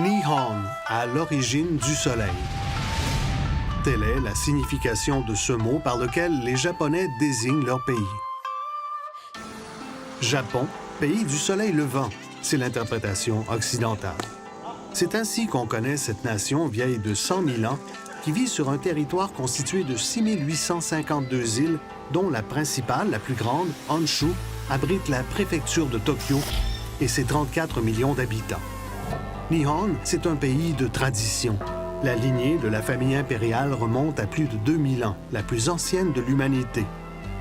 Nihon, à l'origine du soleil. Telle est la signification de ce mot par lequel les Japonais désignent leur pays. Japon, pays du soleil levant, c'est l'interprétation occidentale. C'est ainsi qu'on connaît cette nation vieille de 100 000 ans qui vit sur un territoire constitué de 6 852 îles, dont la principale, la plus grande, Honshu, abrite la préfecture de Tokyo et ses 34 millions d'habitants. Nihon, c'est un pays de tradition. La lignée de la famille impériale remonte à plus de 2000 ans, la plus ancienne de l'humanité.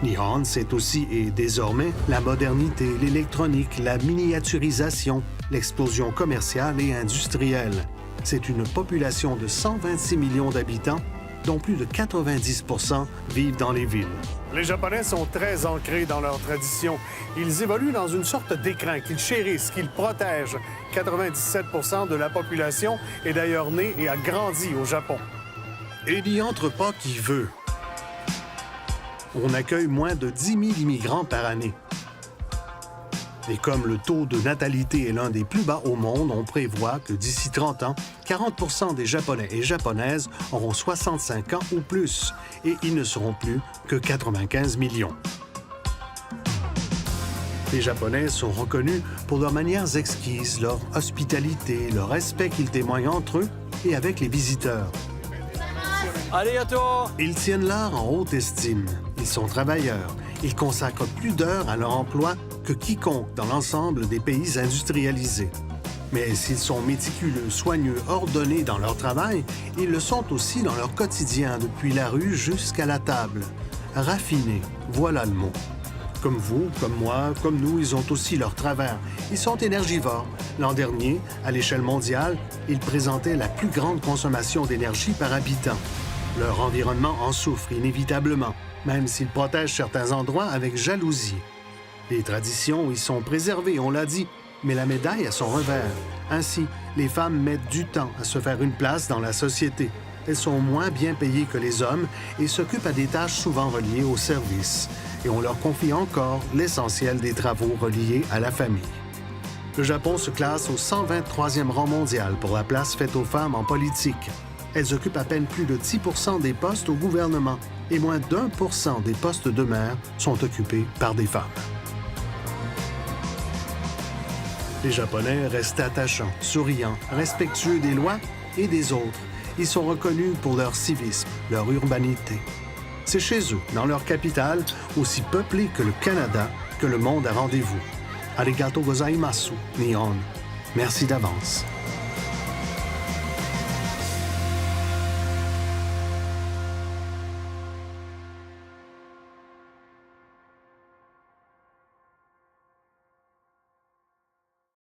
Nihon, c'est aussi et désormais la modernité, l'électronique, la miniaturisation, l'explosion commerciale et industrielle. C'est une population de 126 millions d'habitants, dont plus de 90 % vivent dans les villes. Les Japonais sont très ancrés dans leur tradition. Ils évoluent dans une sorte d'écrin qu'ils chérissent, qu'ils protègent. 97 % de la population est d'ailleurs née et a grandi au Japon. Et n'y entre pas qui veut. On accueille moins de 10 000 immigrants par année. Et comme le taux de natalité est l'un des plus bas au monde, on prévoit que d'ici 30 ans, 40 % des Japonais et Japonaises auront 65 ans ou plus, et ils ne seront plus que 95 millions. Les Japonais sont reconnus pour leurs manières exquises, leur hospitalité, le respect qu'ils témoignent entre eux et avec les visiteurs. Arigato! Ils tiennent l'art en haute estime. Ils sont travailleurs. Ils consacrent plus d'heures à leur emploi que quiconque dans l'ensemble des pays industrialisés. Mais s'ils sont méticuleux, soigneux, ordonnés dans leur travail, ils le sont aussi dans leur quotidien, depuis la rue jusqu'à la table. Raffinés, voilà le mot. Comme vous, comme moi, comme nous, ils ont aussi leur travers. Ils sont énergivores. L'an dernier, à l'échelle mondiale, ils présentaient la plus grande consommation d'énergie par habitant. Leur environnement en souffre inévitablement, même s'ils protègent certains endroits avec jalousie. Les traditions y sont préservées, on l'a dit, mais la médaille a son revers. Ainsi, les femmes mettent du temps à se faire une place dans la société. Elles sont moins bien payées que les hommes et s'occupent à des tâches souvent reliées au service. Et on leur confie encore l'essentiel des travaux reliés à la famille. Le Japon se classe au 123e rang mondial pour la place faite aux femmes en politique. Elles occupent à peine plus de 10 % des postes au gouvernement et moins d'1 % des postes de maire sont occupés par des femmes. Les Japonais restent attachants, souriants, respectueux des lois et des autres. Ils sont reconnus pour leur civisme, leur urbanité. C'est chez eux, dans leur capitale, aussi peuplée que le Canada, que le monde a rendez-vous. Arigato gozaimasu, Nihon. Merci d'avance.